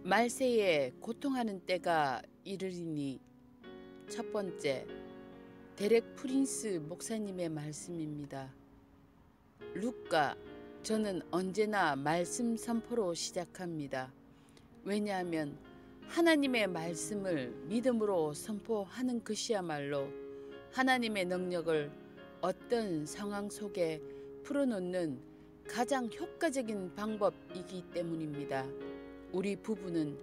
말세에 고통하는 때가 이르리니. 첫 번째, 데렉 프린스 목사님의 말씀입니다. 루카, 저는 언제나 말씀 선포로 시작합니다. 왜냐하면 하나님의 말씀을 믿음으로 선포하는 것이야말로 하나님의 능력을 어떤 상황 속에 풀어놓는 가장 효과적인 방법이기 때문입니다. 우리 부부는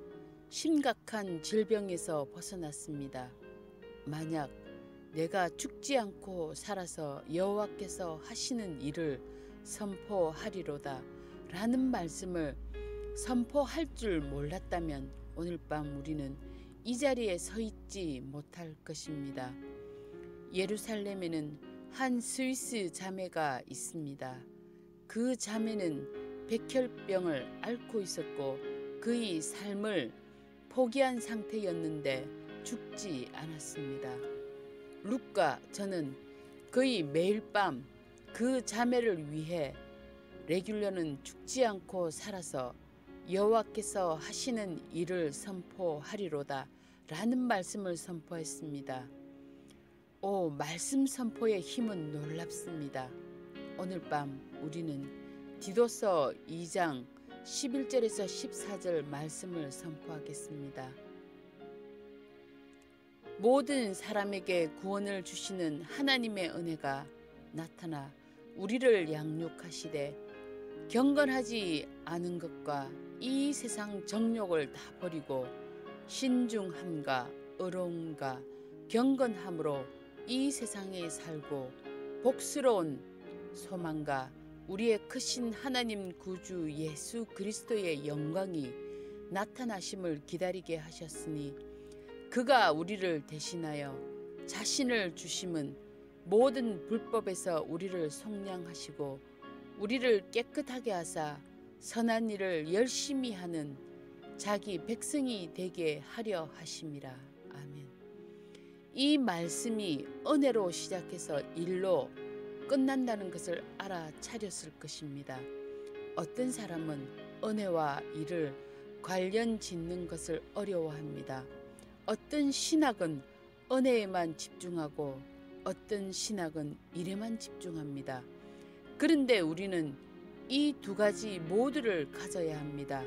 심각한 질병에서 벗어났습니다. 만약 내가 죽지 않고 살아서 여호와께서 하시는 일을 선포하리로다 라는 말씀을 선포할 줄 몰랐다면 오늘 밤 우리는 이 자리에 서 있지 못할 것입니다. 예루살렘에는 한 스위스 자매가 있습니다. 그 자매는 백혈병을 앓고 있었고 그의 삶을 포기한 상태였는데 죽지 않았습니다. 루카, 저는 그의 매일 밤 그 자매를 위해 레귤러는 죽지 않고 살아서 여호와께서 하시는 일을 선포하리로다 라는 말씀을 선포했습니다. 오, 말씀 선포의 힘은 놀랍습니다. 오늘 밤 우리는 디도서 2장 11절에서 14절 말씀을 선포하겠습니다. 모든 사람에게 구원을 주시는 하나님의 은혜가 나타나 우리를 양육하시되 경건하지 않은 것과 이 세상 정욕을 다 버리고 신중함과 의로움과 경건함으로 이 세상에 살고 복스러운 소망과 우리의 크신 하나님 구주 예수 그리스도의 영광이 나타나심을 기다리게 하셨으니 그가 우리를 대신하여 자신을 주심은 모든 불법에서 우리를 속량하시고 우리를 깨끗하게 하사 선한 일을 열심히 하는 자기 백성이 되게 하려 하심이라. 아멘. 이 말씀이 은혜로 시작해서 일로 끝난다는 것을 알아차렸을 것입니다. 어떤 사람은 은혜와 일을 관련 짓는 것을 어려워합니다. 어떤 신학은 은혜에만 집중하고 어떤 신학은 일에만 집중합니다. 그런데 우리는 이 두 가지 모두를 가져야 합니다.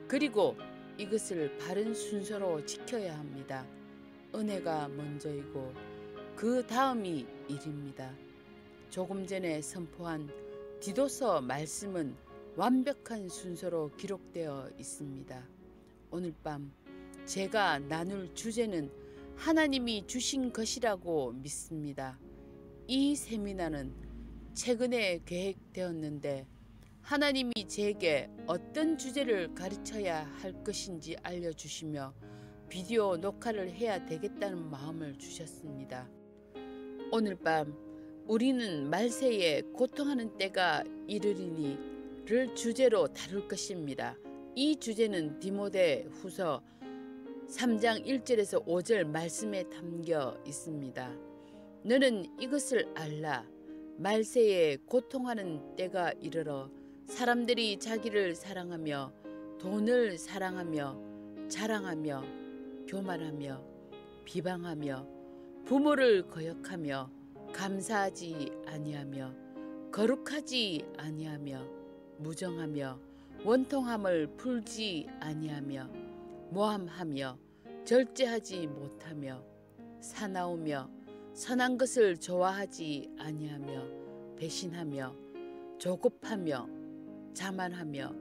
그리고 이것을 바른 순서로 지켜야 합니다. 은혜가 먼저이고 그 다음이 일입니다. 조금 전에 선포한 디도서 말씀은 완벽한 순서로 기록되어 있습니다. 오늘 밤 제가 나눌 주제는 하나님이 주신 것이라고 믿습니다. 이 세미나는 최근에 계획되었는데 하나님이 제게 어떤 주제를 가르쳐야 할 것인지 알려주시며 비디오 녹화를 해야 되겠다는 마음을 주셨습니다. 오늘 밤 우리는 말세에 고통하는 때가 이르리니를 주제로 다룰 것입니다. 이 주제는 디모데 후서 3장 1절에서 5절 말씀에 담겨 있습니다. 너는 이것을 알라. 말세에 고통하는 때가 이르러 사람들이 자기를 사랑하며 돈을 사랑하며 자랑하며 교만하며 비방하며 부모를 거역하며 감사하지 아니하며 거룩하지 아니하며 무정하며 원통함을 풀지 아니하며 모함하며 절제하지 못하며 사나우며 선한 것을 좋아하지 아니하며 배신하며 조급하며 자만하며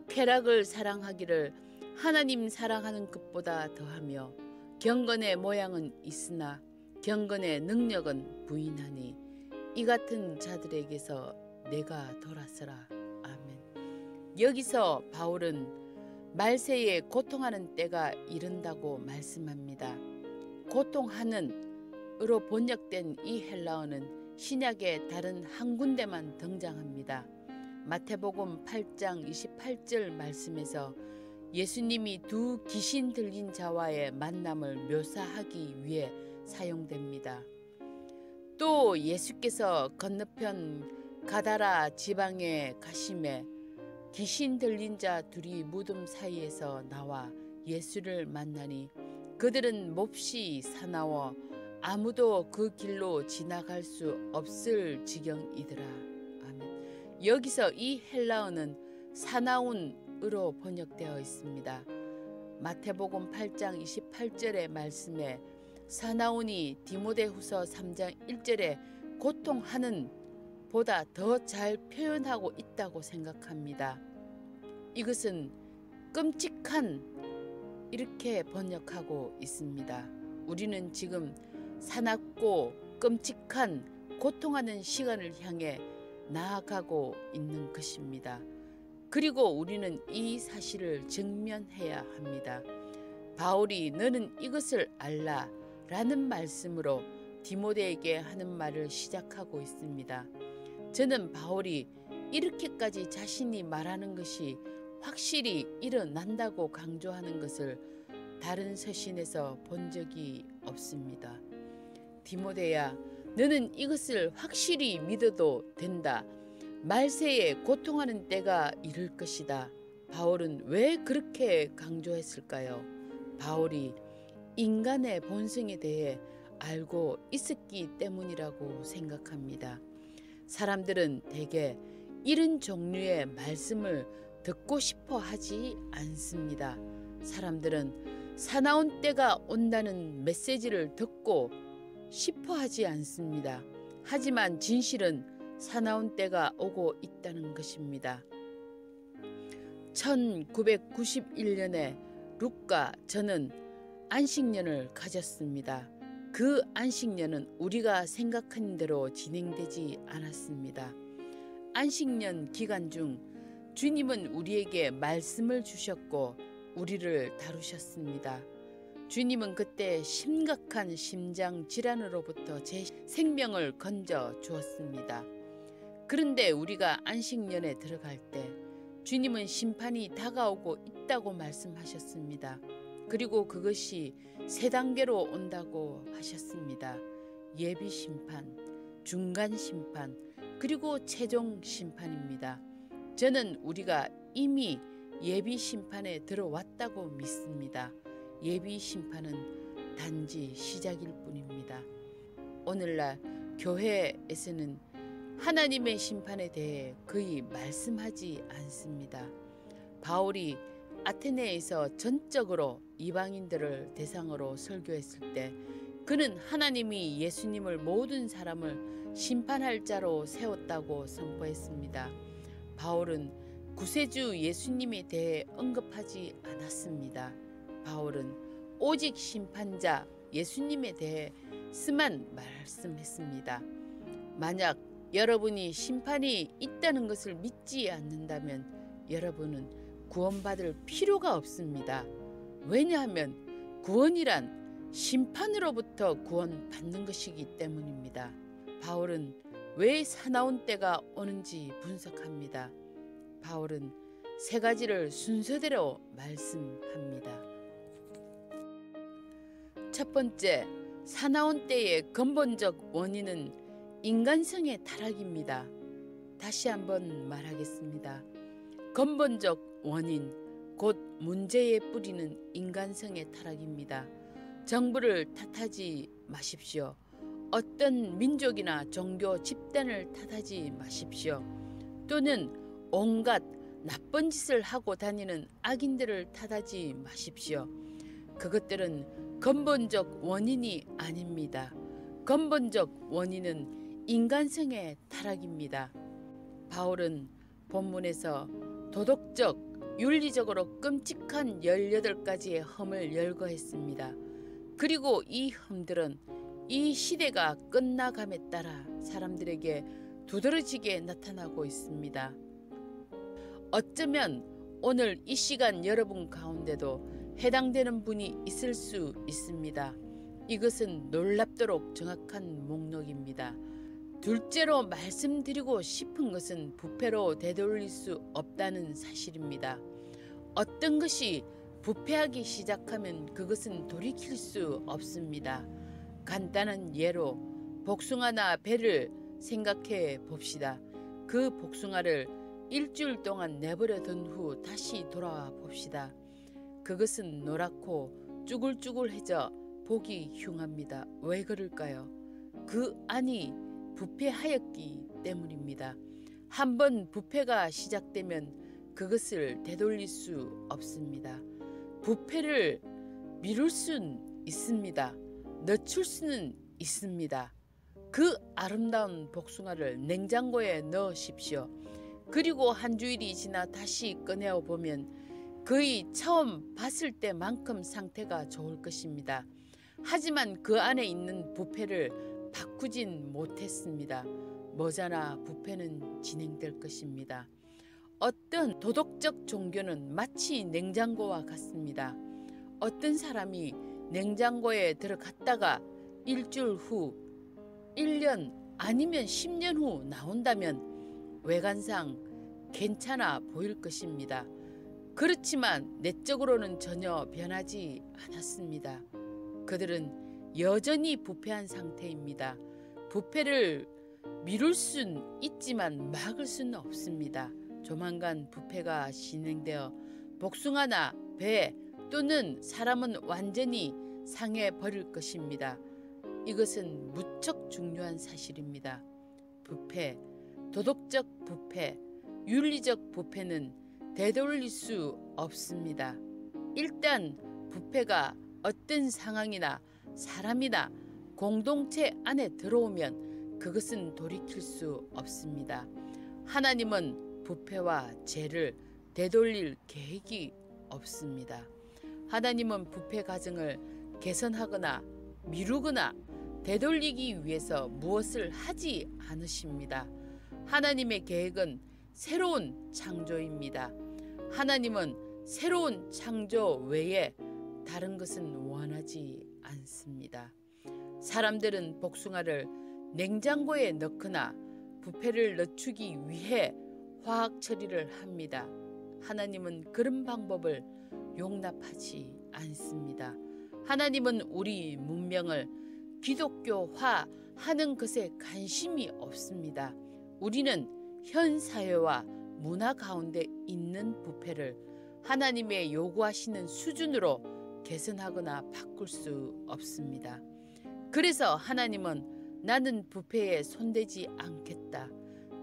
쾌락을 사랑하기를 하나님 사랑하는 것보다 더하며 경건의 모양은 있으나 경건의 능력은 부인하니 이 같은 자들에게서 내가 돌아서라. 아멘. 여기서 바울은 말세에 고통하는 때가 이른다고 말씀합니다. 고통하는으로 번역된 이 헬라어는 신약의 다른 한 군데만 등장합니다. 마태복음 8장 28절 말씀에서 예수님이 두 귀신 들린 자와의 만남을 묘사하기 위해 사용됩니다. 또 예수께서 건너편 가다라 지방에 가심에 귀신 들린 자 둘이 무덤 사이에서 나와 예수를 만나니 그들은 몹시 사나워 아무도 그 길로 지나갈 수 없을 지경이더라. 아멘. 여기서 이 헬라어는 사나운으로 번역되어 있습니다. 마태복음 8장 28절의 말씀에 사나운이 디모데후서 3장 1절에 고통하는 보다 더 잘 표현하고 있다고 생각합니다. 이것은 끔찍한 이렇게 번역하고 있습니다. 우리는 지금 사납고 끔찍한 고통하는 시간을 향해 나아가고 있는 것입니다. 그리고 우리는 이 사실을 직면해야 합니다. 바울이 너는 이것을 알라 라는 말씀으로 디모데에게 하는 말을 시작하고 있습니다. 저는 바울이 이렇게까지 자신이 말하는 것이 확실히 일어난다고 강조하는 것을 다른 서신에서 본 적이 없습니다. 디모데야, 너는 이것을 확실히 믿어도 된다. 말세에 고통하는 때가 이를 것이다. 바울은 왜 그렇게 강조했을까요? 바울이 인간의 본성에 대해 알고 있었기 때문이라고 생각합니다. 사람들은 대개 이런 종류의 말씀을 듣고 싶어 하지 않습니다. 사람들은 사나운 때가 온다는 메시지를 듣고 싶어 하지 않습니다. 하지만 진실은 사나운 때가 오고 있다는 것입니다. 1991년에 룻과 저는 안식년을 가졌습니다. 그 안식년은 우리가 생각한 대로 진행되지 않았습니다. 안식년 기간 중 주님은 우리에게 말씀을 주셨고 우리를 다루셨습니다. 주님은 그때 심각한 심장 질환으로부터 제 생명을 건져 주었습니다. 그런데 우리가 안식년에 들어갈 때 주님은 심판이 다가오고 있다고 말씀하셨습니다. 그리고 그것이 세 단계로 온다고 하셨습니다. 예비 심판, 중간 심판, 그리고 최종 심판입니다. 저는 우리가 이미 예비 심판에 들어왔다고 믿습니다. 예비 심판은 단지 시작일 뿐입니다. 오늘날 교회에서는 하나님의 심판에 대해 거의 말씀하지 않습니다. 바울이 아테네에서 전적으로 이방인들을 대상으로 설교했을 때 그는 하나님이 예수님을 모든 사람을 심판할 자로 세웠다고 선포했습니다. 바울은 구세주 예수님에 대해 언급하지 않았습니다. 바울은 오직 심판자 예수님에 대해서만 말씀했습니다. 만약 여러분이 심판이 있다는 것을 믿지 않는다면 여러분은 구원받을 필요가 없습니다. 왜냐하면 구원이란 심판으로부터 구원받는 것이기 때문입니다. 바울은 왜 사나운 때가 오는지 분석합니다. 바울은 세 가지를 순서대로 말씀합니다. 첫 번째, 사나운 때의 근본적 원인은 인간성의 타락입니다. 다시 한번 말하겠습니다. 근본적 원인, 곧 문제의 뿌리는 인간성의 타락입니다. 정부를 탓하지 마십시오. 어떤 민족이나 종교 집단을 탓하지 마십시오. 또는 온갖 나쁜 짓을 하고 다니는 악인들을 탓하지 마십시오. 그것들은 근본적 원인이 아닙니다. 근본적 원인은 인간성의 타락입니다. 바울은 본문에서 도덕적, 윤리적으로 끔찍한 18가지의 흠을 열거했습니다. 그리고 이 흠들은 이 시대가 끝나감에 따라 사람들에게 두드러지게 나타나고 있습니다. 어쩌면 오늘 이 시간 여러분 가운데도 해당되는 분이 있을 수 있습니다. 이것은 놀랍도록 정확한 목록입니다. 둘째로 말씀드리고 싶은 것은 부패로 되돌릴 수 없다는 사실입니다. 어떤 것이 부패하기 시작하면 그것은 돌이킬 수 없습니다. 간단한 예로 복숭아나 배를 생각해 봅시다. 그 복숭아를 일주일 동안 내버려 둔 후 다시 돌아와 봅시다. 그것은 노랗고 쭈글쭈글해져 보기 흉합니다. 왜 그럴까요? 그 안이 부패하였기 때문입니다. 한번 부패가 시작되면 그것을 되돌릴 수 없습니다. 부패를 미룰 수는 있습니다. 늦출 수는 있습니다. 그 아름다운 복숭아를 냉장고에 넣으십시오. 그리고 한 주일이 지나 다시 꺼내어 보면 거의 처음 봤을 때만큼 상태가 좋을 것입니다. 하지만 그 안에 있는 부패를 바꾸진 못했습니다. 머지않아 부패는 진행될 것입니다. 어떤 도덕적 종교는 마치 냉장고와 같습니다. 어떤 사람이 냉장고에 들어갔다가 일주일 후, 1년 아니면 10년 후 나온다면 외관상 괜찮아 보일 것입니다. 그렇지만 내적으로는 전혀 변하지 않았습니다. 그들은 여전히 부패한 상태입니다. 부패를 미룰 순 있지만 막을 수는 없습니다. 조만간 부패가 진행되어 복숭아나 배 또는 사람은 완전히 상해 버릴 것입니다. 이것은 무척 중요한 사실입니다. 부패, 도덕적 부패, 윤리적 부패는 되돌릴 수 없습니다. 일단 부패가 어떤 상황이나 사람이나 공동체 안에 들어오면 그것은 돌이킬 수 없습니다. 하나님은 부패와 죄를 되돌릴 계획이 없습니다. 하나님은 부패 과정을 개선하거나 미루거나 되돌리기 위해서 무엇을 하지 않으십니다. 하나님의 계획은 새로운 창조입니다. 하나님은 새로운 창조 외에 다른 것은 원하지 않습니다. 사람들은 복숭아를 냉장고에 넣거나 부패를 늦추기 위해 화학 처리를 합니다. 하나님은 그런 방법을 용납하지 않습니다. 하나님은 우리 문명을 기독교화하는 것에 관심이 없습니다. 우리는 현 사회와 문화 가운데 있는 부패를 하나님의 요구하시는 수준으로 개선하거나 바꿀 수 없습니다. 그래서 하나님은 나는 부패에 손대지 않겠다.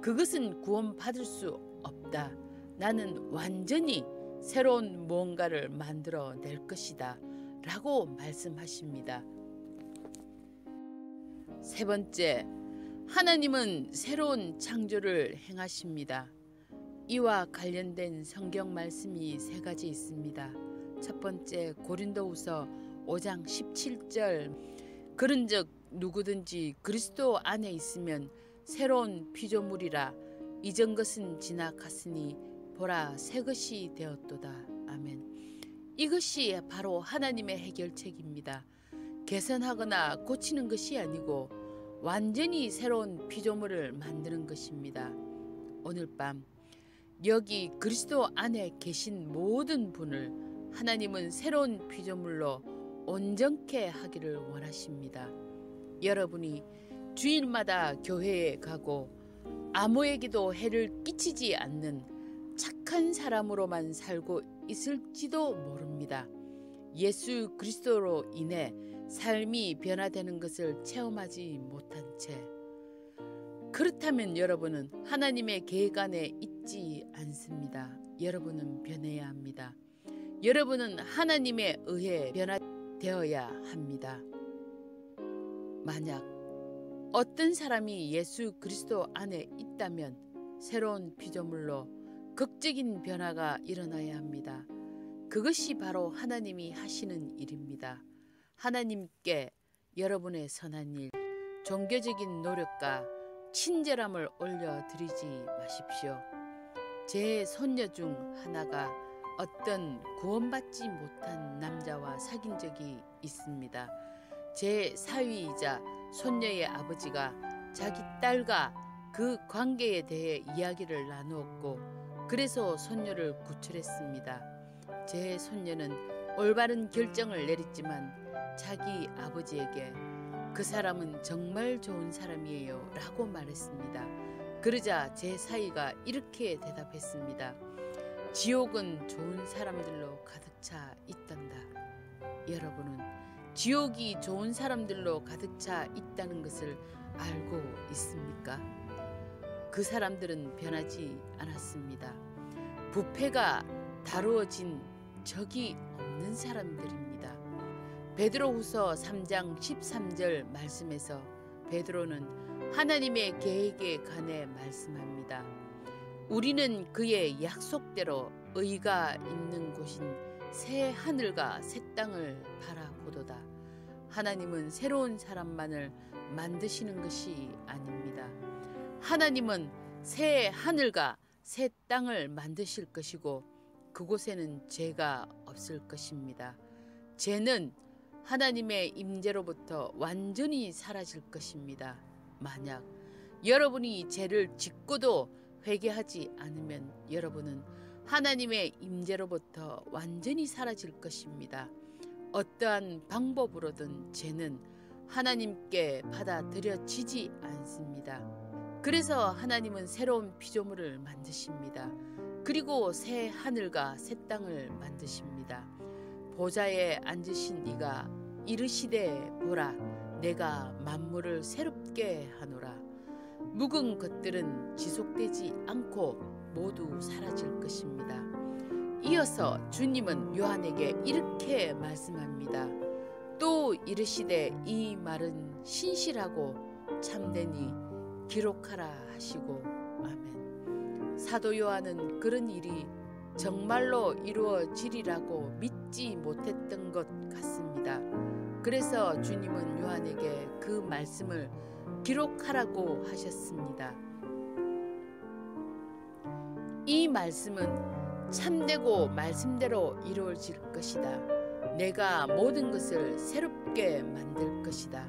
그것은 구원받을 수 없다. 나는 완전히 새로운 무언가를 만들어 낼 것이다. 라고 말씀하십니다. 세 번째, 하나님은 새로운 창조를 행하십니다. 이와 관련된 성경 말씀이 세 가지 있습니다. 첫 번째, 고린도후서 5장 17절. 그런즉 누구든지 그리스도 안에 있으면 새로운 피조물이라. 이전 것은 지나갔으니 보라 새 것이 되었도다. 아멘. 이것이 바로 하나님의 해결책입니다. 개선하거나 고치는 것이 아니고 완전히 새로운 피조물을 만드는 것입니다. 오늘 밤 여기 그리스도 안에 계신 모든 분을 하나님은 새로운 피조물로 온전케 하기를 원하십니다. 여러분이 주일마다 교회에 가고 아무에게도 해를 끼치지 않는 착한 사람으로만 살고 있을지도 모릅니다. 예수 그리스도로 인해 삶이 변화되는 것을 체험하지 못한 채, 그렇다면 여러분은 하나님의 계획 안에 있지 않습니다. 여러분은 변해야 합니다. 여러분은 하나님에 의해 변화되어야 합니다. 만약 어떤 사람이 예수 그리스도 안에 있다면 새로운 피조물로 극적인 변화가 일어나야 합니다. 그것이 바로 하나님이 하시는 일입니다. 하나님께 여러분의 선한 일, 종교적인 노력과 친절함을 올려드리지 마십시오. 제 손녀 중 하나가 어떤 구원받지 못한 남자와 사귄 적이 있습니다. 제 사위이자 손녀의 아버지가 자기 딸과 그 관계에 대해 이야기를 나누었고, 그래서 손녀를 구출했습니다. 제 손녀는 올바른 결정을 내렸지만 자기 아버지에게 그 사람은 정말 좋은 사람이에요 라고 말했습니다. 그러자 제 사위가 이렇게 대답했습니다. 지옥은 좋은 사람들로 가득 차 있단다. 여러분은 지옥이 좋은 사람들로 가득 차 있다는 것을 알고 있습니까? 그 사람들은 변하지 않았습니다. 부패가 다루어진 적이 없는 사람들입니다. 베드로후서 3장 13절 말씀에서 베드로는 하나님의 계획에 관해 말씀합니다. 우리는 그의 약속대로 의가 있는 곳인 새 하늘과 새 땅을 바라보도다. 하나님은 새로운 사람만을 만드시는 것이 아닙니다. 하나님은 새 하늘과 새 땅을 만드실 것이고 그곳에는 죄가 없을 것입니다. 죄는 하나님의 임재로부터 완전히 사라질 것입니다. 만약 여러분이 죄를 짓고도 회개하지 않으면 여러분은 하나님의 임재로부터 완전히 사라질 것입니다. 어떠한 방법으로든 죄는 하나님께 받아들여지지 않습니다. 그래서 하나님은 새로운 피조물을 만드십니다. 그리고 새 하늘과 새 땅을 만드십니다. 보좌에 앉으신 이가 이르시되 보라 내가 만물을 새롭게 하노라. 묵은 것들은 지속되지 않고 모두 사라질 것입니다. 이어서 주님은 요한에게 이렇게 말씀합니다. 또 이르시되 이 말은 신실하고 참되니 기록하라 하시고 아멘. 사도 요한은 그런 일이 정말로 이루어지리라고 믿지 못했던 것 같습니다. 그래서 주님은 요한에게 그 말씀을 기록하라고 하셨습니다. 이 말씀은 참되고 말씀대로 이루어질 것이다. 내가 모든 것을 새롭게 만들 것이다.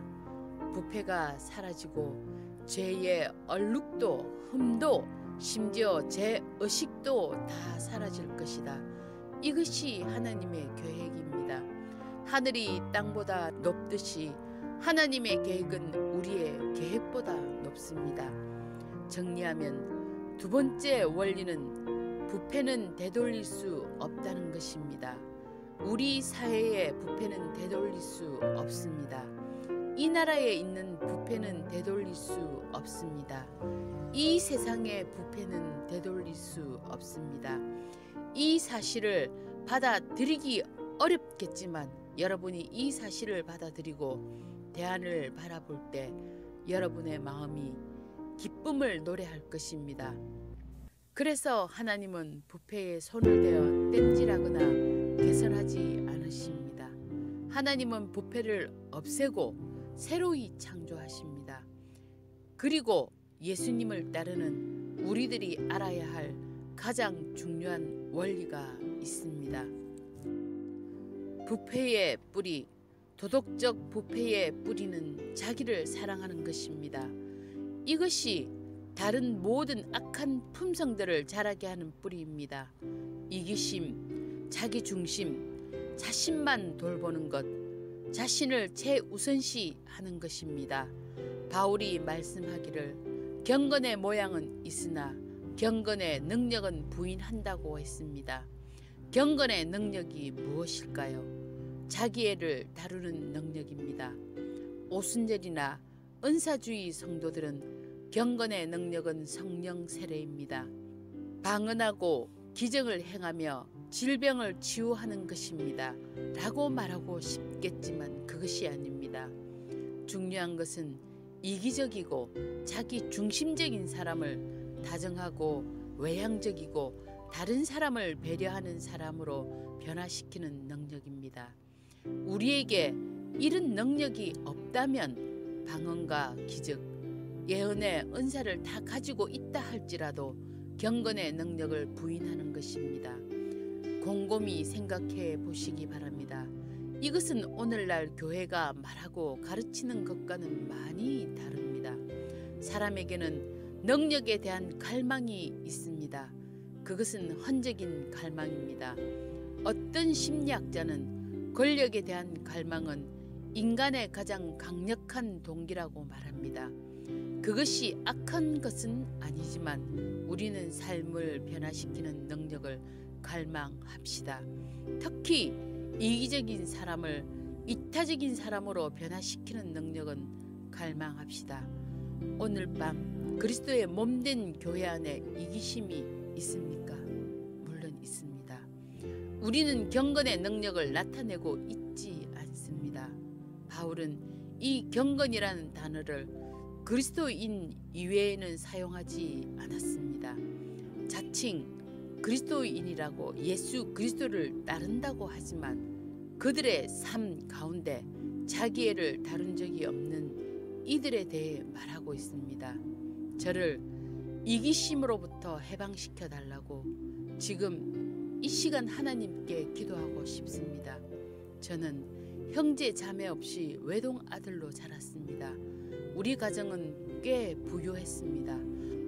부패가 사라지고 죄의 얼룩도 흠도 심지어 죄의식도 다 사라질 것이다. 이것이 하나님의 계획입니다. 하늘이 땅보다 높듯이 하나님의 계획은 우리의 계획보다 높습니다. 정리하면 두 번째 원리는 부패는 되돌릴 수 없다는 것입니다. 우리 사회의 부패는 되돌릴 수 없습니다. 이 나라에 있는 부패는 되돌릴 수 없습니다. 이 세상의 부패는 되돌릴 수 없습니다. 이 사실을 받아들이기 어렵겠지만 여러분이 이 사실을 받아들이고 대안을 바라볼 때 여러분의 마음이 기쁨을 노래할 것입니다. 그래서 하나님은 부패에 손을 대어 땜질하거나 개선하지 않으십니다. 하나님은 부패를 없애고 새로이 창조하십니다. 그리고 예수님을 따르는 우리들이 알아야 할 가장 중요한 원리가 있습니다. 부패의 뿌리, 도덕적 부패의 뿌리는 자기를 사랑하는 것입니다. 이것이 다른 모든 악한 품성들을 자라게 하는 뿌리입니다. 이기심, 자기중심, 자신만 돌보는 것, 자신을 최우선시하는 것입니다. 바울이 말씀하기를 경건의 모양은 있으나 경건의 능력은 부인한다고 했습니다. 경건의 능력이 무엇일까요? 자기애를 다루는 능력입니다. 오순절이나 은사주의 성도들은 경건의 능력은 성령 세례입니다. 방언하고 기적을 행하며 질병을 치유하는 것입니다. 라고 말하고 싶겠지만 그것이 아닙니다. 중요한 것은 이기적이고 자기 중심적인 사람을 다정하고 외향적이고 다른 사람을 배려하는 사람으로 변화시키는 능력입니다. 우리에게 이런 능력이 없다면 방언과 기적, 예언의 은사를 다 가지고 있다 할지라도 경건의 능력을 부인하는 것입니다. 곰곰이 생각해 보시기 바랍니다. 이것은 오늘날 교회가 말하고 가르치는 것과는 많이 다릅니다. 사람에게는 능력에 대한 갈망이 있습니다. 그것은 헌적인 갈망입니다. 어떤 심리학자는 권력에 대한 갈망은 인간의 가장 강력한 동기라고 말합니다. 그것이 악한 것은 아니지만 우리는 삶을 변화시키는 능력을 갈망합시다. 특히 이기적인 사람을 이타적인 사람으로 변화시키는 능력은 갈망합시다. 오늘 밤 그리스도의 몸된 교회 안에 이기심이 있습니까? 물론 있습니다. 우리는 경건의 능력을 나타내고 있지 않습니다. 바울은 이 경건이라는 단어를 그리스도인 이외에는 사용하지 않았습니다. 자칭 그리스도인이라고 예수 그리스도를 따른다고 하지만 그들의 삶 가운데 자기애를 다룬 적이 없는 이들에 대해 말하고 있습니다. 저를 이기심으로부터 해방시켜 달라고 지금 이 시간 하나님께 기도하고 싶습니다. 저는 형제 자매 없이 외동 아들로 자랐습니다. 우리 가정은 꽤 부유했습니다.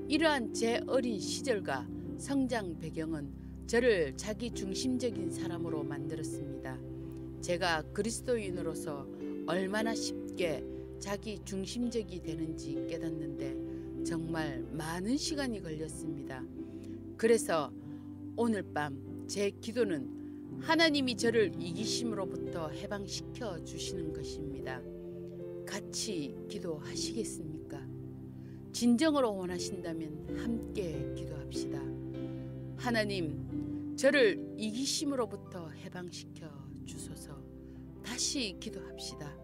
이러한 제 어린 시절과 성장 배경은 저를 자기 중심적인 사람으로 만들었습니다. 제가 그리스도인으로서 얼마나 쉽게 자기 중심적이 되는지 깨닫는데 정말 많은 시간이 걸렸습니다. 그래서 오늘 밤 제 기도는 하나님이 저를 이기심으로부터 해방시켜 주시는 것입니다. 같이 기도하시겠습니까? 진정으로 원하신다면 함께 기도합시다. 하나님, 저를 이기심으로부터 해방시켜 주소서. 다시 기도합시다.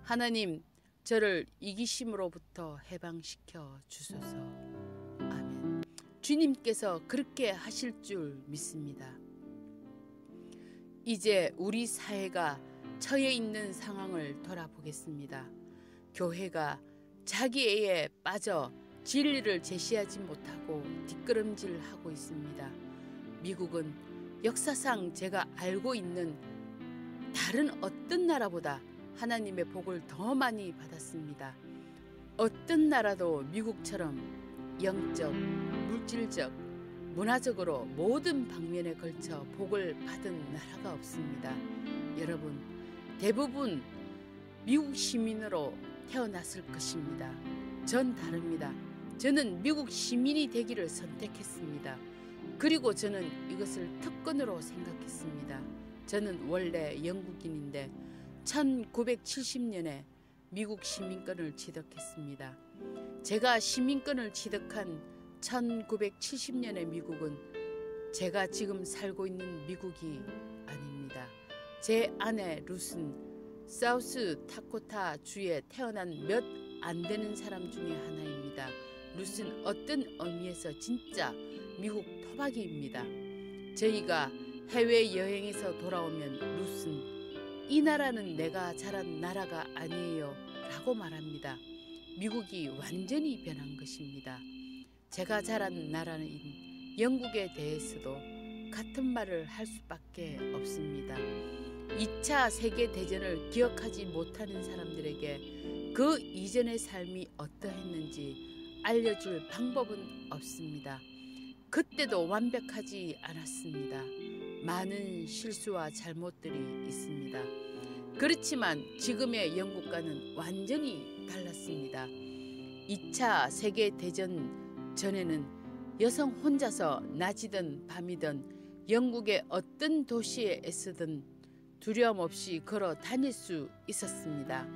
하나님, 저를 이기심으로부터 해방시켜 주소서. 아멘. 주님께서 그렇게 하실 줄 믿습니다. 이제 우리 사회가 처해 있는 상황을 돌아보겠습니다. 교회가 자기애에 빠져 진리를 제시하지 못하고 뒷걸음질하고 있습니다. 미국은 역사상 제가 알고 있는 다른 어떤 나라보다 하나님의 복을 더 많이 받았습니다. 어떤 나라도 미국처럼 영적, 물질적, 문화적으로 모든 방면에 걸쳐 복을 받은 나라가 없습니다. 여러분, 대부분 미국 시민으로 태어났을 것입니다. 전 다릅니다. 저는 미국 시민이 되기를 선택했습니다. 그리고 저는 이것을 특권으로 생각했습니다. 저는 원래 영국인인데 1970년에 미국 시민권을 취득했습니다. 제가 시민권을 취득한 1970년의 미국은 제가 지금 살고 있는 미국이 아닙니다. 제 아내 룻은 사우스 다코타 주에 태어난 몇 안 되는 사람 중에 하나입니다. 룻은 어떤 의미에서 진짜 미국 토박이입니다. 저희가 해외여행에서 돌아오면 룻은 이 나라는 내가 자란 나라가 아니에요 라고 말합니다. 미국이 완전히 변한 것입니다. 제가 자란 나라인 영국에 대해서도 같은 말을 할 수밖에 없습니다. 2차 세계대전을 기억하지 못하는 사람들에게 그 이전의 삶이 어떠했는지 알려줄 방법은 없습니다. 그때도 완벽하지 않았습니다. 많은 실수와 잘못들이 있습니다. 그렇지만 지금의 영국과는 완전히 달랐습니다. 2차 세계대전 전에는 여성 혼자서 낮이든 밤이든 영국의 어떤 도시에 애쓰든 두려움 없이 걸어 다닐 수 있었습니다.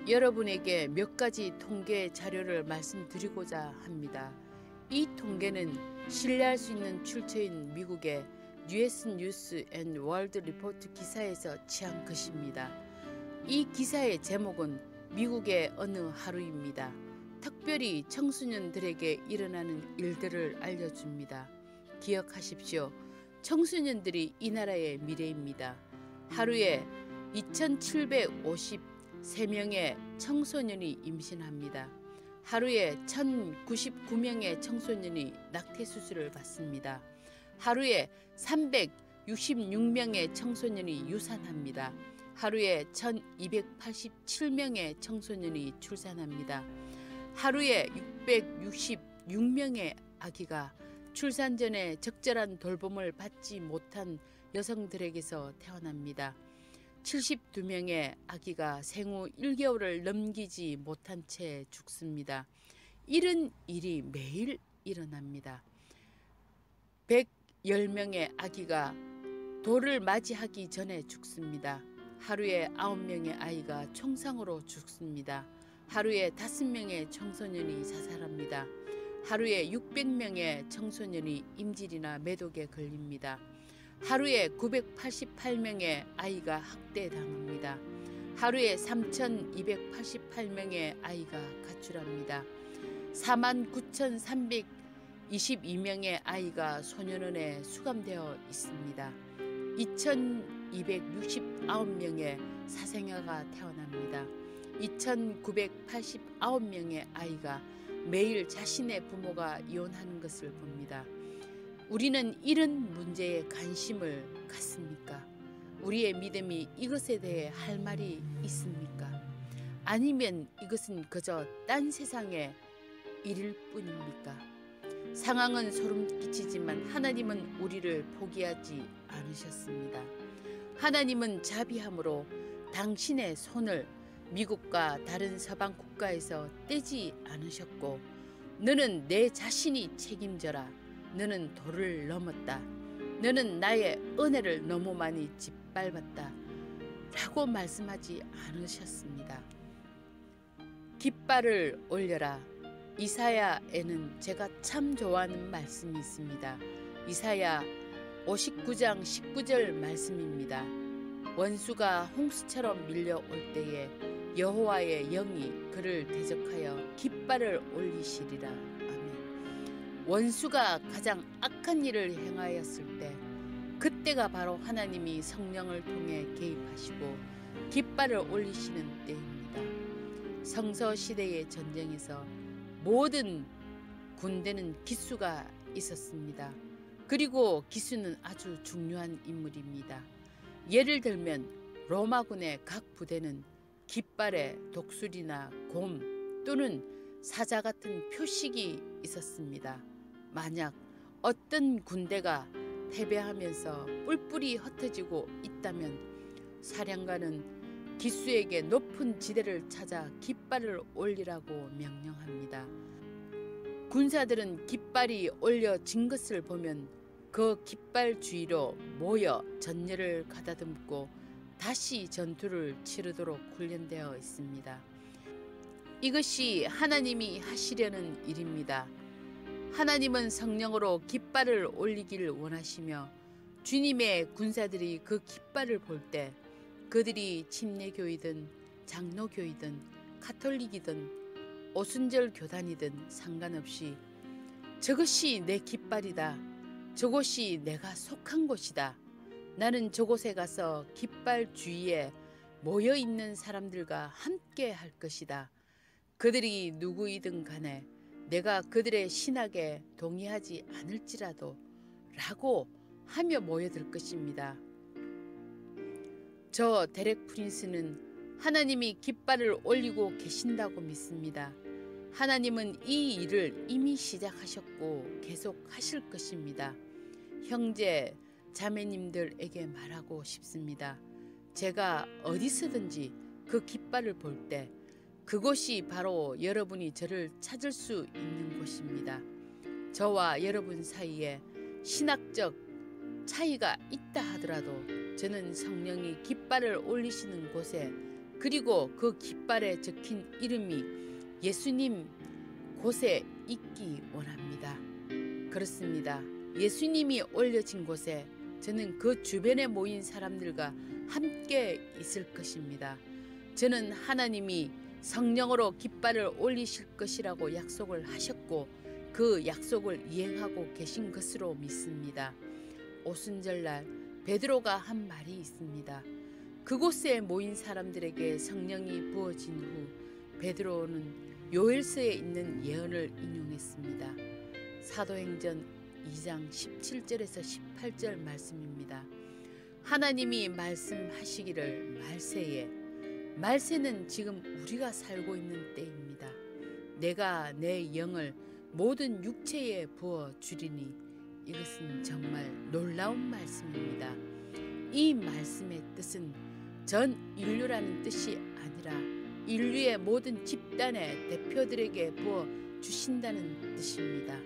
여러분에게 몇 가지 통계 자료를 말씀드리고자 합니다. 이 통계는 신뢰할 수 있는 출처인 미국의 US 뉴스 앤 월드 리포트 기사에서 취한 것입니다. 이 기사의 제목은 미국의 어느 하루입니다. 특별히 청소년들에게 일어나는 일들을 알려줍니다. 기억하십시오. 청소년들이 이 나라의 미래입니다. 하루에 2,753명의 청소년이 임신합니다. 하루에 1,099명의 청소년이 낙태 수술을 받습니다. 하루에 366명의 청소년이 유산합니다. 하루에 1,287명의 청소년이 출산합니다. 하루에 666명의 아기가 출산 전에 적절한 돌봄을 받지 못한 여성들에게서 태어납니다. 72명의 아기가 생후 1개월을 넘기지 못한 채 죽습니다. 이런 일이 매일 일어납니다. 110명의 아기가 돌을 맞이하기 전에 죽습니다. 하루에 9명의 아이가 총상으로 죽습니다. 하루에 5명의 청소년이 자살합니다. 하루에 600명의 청소년이 임질이나 매독에 걸립니다. 하루에 988명의 아이가 학대당합니다. 하루에 3,288명의 아이가 가출합니다. 49,322명의 아이가 소년원에 수감되어 있습니다. 2,269명의 사생아가 태어납니다. 2,989명의 아이가 매일 자신의 부모가 이혼하는 것을 봅니다. 우리는 이런 문제에 관심을 갖습니까? 우리의 믿음이 이것에 대해 할 말이 있습니까? 아니면 이것은 그저 딴 세상의 일일 뿐입니까? 상황은 소름 끼치지만 하나님은 우리를 포기하지 않으셨습니다. 하나님은 자비함으로 당신의 손을 미국과 다른 서방 국가에서 떼지 않으셨고, 너는 내 자신이 책임져라. 너는 도를 넘었다. 너는 나의 은혜를 너무 많이 짓밟았다. 라고 말씀하지 않으셨습니다. 깃발을 올려라. 이사야에는 제가 참 좋아하는 말씀이 있습니다. 이사야 59장 19절 말씀입니다. 원수가 홍수처럼 밀려올 때에 여호와의 영이 그를 대적하여 깃발을 올리시리라. 아멘. 원수가 가장 악한 일을 행하였을 때, 그때가 바로 하나님이 성령을 통해 개입하시고 깃발을 올리시는 때입니다. 성서시대의 전쟁에서 모든 군대는 기수가 있었습니다. 그리고 기수는 아주 중요한 인물입니다. 예를 들면 로마군의 각 부대는 깃발에 독수리나 곰 또는 사자 같은 표식이 있었습니다. 만약 어떤 군대가 패배하면서 뿔뿔이 흩어지고 있다면 사령관은 기수에게 높은 지대를 찾아 깃발을 올리라고 명령합니다. 군사들은 깃발이 올려진 것을 보면 그 깃발 주위로 모여 전열을 가다듬고 다시 전투를 치르도록 훈련되어 있습니다. 이것이 하나님이 하시려는 일입니다. 하나님은 성령으로 깃발을 올리기를 원하시며, 주님의 군사들이 그 깃발을 볼 때 그들이 침례교이든 장로교이든 가톨릭이든 오순절 교단이든 상관없이 저것이 내 깃발이다. 저곳이 내가 속한 곳이다. 나는 저곳에 가서 깃발 주위에 모여있는 사람들과 함께 할 것이다. 그들이 누구이든 간에 내가 그들의 신학에 동의하지 않을지라도 라고 하며 모여들 것입니다. 저 데렉 프린스는 하나님이 깃발을 올리고 계신다고 믿습니다. 하나님은 이 일을 이미 시작하셨고 계속 하실 것입니다. 형제, 자매님들에게 말하고 싶습니다. 제가 어디서든지 그 깃발을 볼 때 그곳이 바로 여러분이 저를 찾을 수 있는 곳입니다. 저와 여러분 사이에 신학적 차이가 있다 하더라도 저는 성령이 깃발을 올리시는 곳에, 그리고 그 깃발에 적힌 이름이 예수님 곳에 있기 원합니다. 그렇습니다. 예수님이 올려진 곳에 저는 그 주변에 모인 사람들과 함께 있을 것입니다. 저는 하나님이 성령으로 깃발을 올리실 것이라고 약속을 하셨고 그 약속을 이행하고 계신 것으로 믿습니다. 오순절날 베드로가 한 말이 있습니다. 그곳에 모인 사람들에게 성령이 부어진 후 베드로는 요엘서에 있는 예언을 인용했습니다. 사도행전 2장 17절에서 18절 말씀입니다. 하나님이 말씀하시기를 말세에, 말세는 지금 우리가 살고 있는 때입니다. 내가 내 영을 모든 육체에 부어 주리니, 이것은 정말 놀라운 말씀입니다. 이 말씀의 뜻은 전 인류라는 뜻이 아니라 인류의 모든 집단의 대표들에게 부어 주신다는 뜻입니다.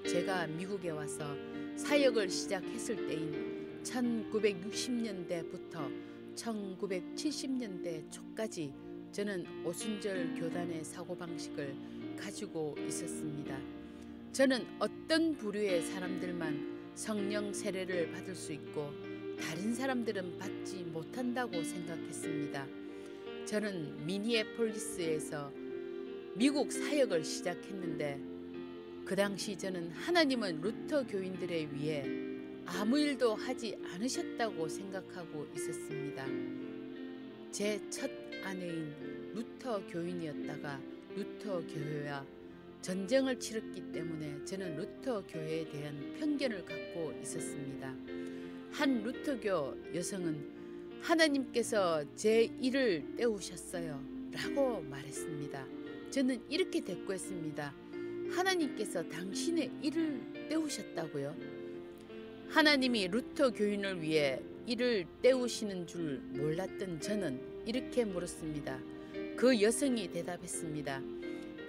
제가 미국에 와서 사역을 시작했을 때인 1960년대부터 1970년대 초까지 저는 오순절 교단의 사고방식을 가지고 있었습니다. 저는 어떤 부류의 사람들만 성령 세례를 받을 수 있고 다른 사람들은 받지 못한다고 생각했습니다. 저는 미니애폴리스에서 미국 사역을 시작했는데 그 당시 저는 하나님은 루터 교인들에 위해 아무 일도 하지 않으셨다고 생각하고 있었습니다. 제 첫 아내인 루터 교인이었다가 루터 교회와 전쟁을 치렀기 때문에 저는 루터 교회에 대한 편견을 갖고 있었습니다. 한 루터교 여성은 하나님께서 제 일을 때우셨어요 라고 말했습니다. 저는 이렇게 대꾸했습니다. 하나님께서 당신의 일을 때우셨다고요? 하나님이 루터 교인을 위해 일을 때우시는 줄 몰랐던 저는 이렇게 물었습니다. 그 여성이 대답했습니다.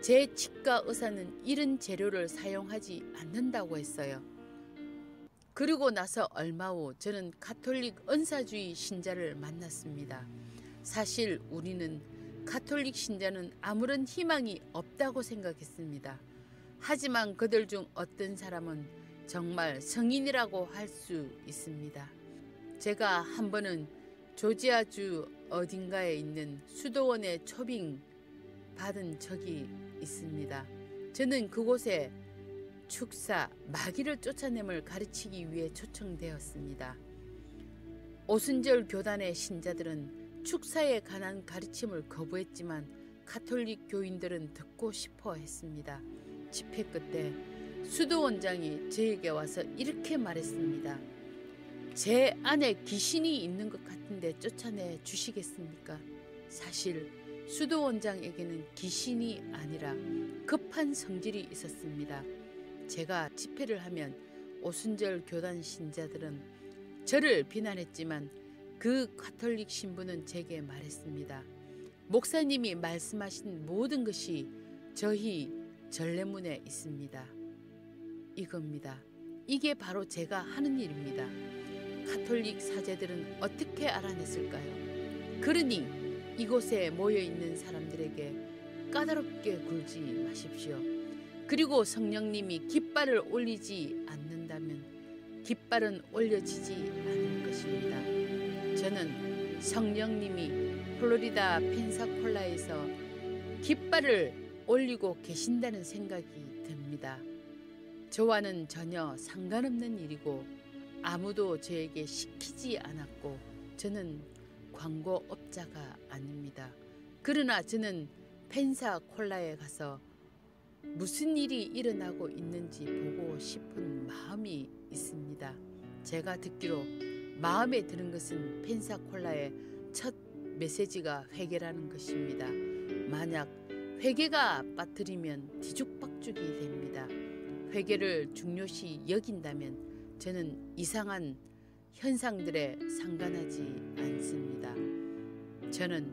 제 치과 의사는 이런 재료를 사용하지 않는다고 했어요. 그리고 나서 얼마 후 저는 가톨릭 은사주의 신자를 만났습니다. 사실 우리는 가톨릭 신자는 아무런 희망이 없다고 생각했습니다. 하지만 그들 중 어떤 사람은 정말 성인이라고 할 수 있습니다. 제가 한 번은 조지아주 어딘가에 있는 수도원에 초빙 받은 적이 있습니다. 저는 그곳에 축사, 마귀를 쫓아냄을 가르치기 위해 초청되었습니다. 오순절 교단의 신자들은 축사에 관한 가르침을 거부했지만 가톨릭 교인들은 듣고 싶어 했습니다. 집회 끝에 수도원장이 저에게 와서 이렇게 말했습니다. 제 안에 귀신이 있는 것 같은데 쫓아내 주시겠습니까? 사실 수도원장에게는 귀신이 아니라 급한 성질이 있었습니다. 제가 집회를 하면 오순절 교단 신자들은 저를 비난했지만 그 가톨릭 신부는 제게 말했습니다. 목사님이 말씀하신 모든 것이 저희 전례문에 있습니다. 이겁니다. 이게 바로 제가 하는 일입니다. 가톨릭 사제들은 어떻게 알아냈을까요? 그러니 이곳에 모여있는 사람들에게 까다롭게 굴지 마십시오. 그리고 성령님이 깃발을 올리지 않는다면 깃발은 올려지지 않을 것입니다. 저는 성령님이 플로리다 펜사콜라에서 깃발을 올리고 계신다는 생각이 듭니다. 저와는 전혀 상관없는 일이고 아무도 저에게 시키지 않았고 저는 광고업자가 아닙니다. 그러나 저는 펜사콜라에 가서 무슨 일이 일어나고 있는지 보고 싶은 마음이 있습니다. 제가 듣기로 마음에 드는 것은 펜사콜라의 첫 메시지가 회개라는 것입니다. 만약 회개가 빠뜨리면 뒤죽박죽이 됩니다. 회개를 중요시 여긴다면 저는 이상한 현상들에 상관하지 않습니다. 저는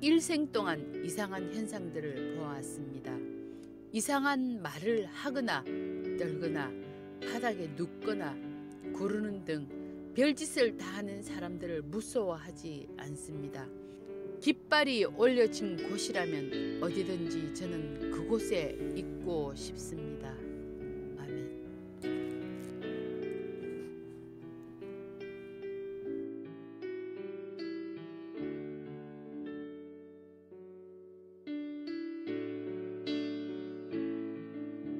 일생 동안 이상한 현상들을 보았습니다. 이상한 말을 하거나 떨거나 바닥에 눕거나 구르는 등 별짓을 다 하는 사람들을 무서워하지 않습니다. 깃발이 올려진 곳이라면 어디든지 저는 그곳에 있고 싶습니다.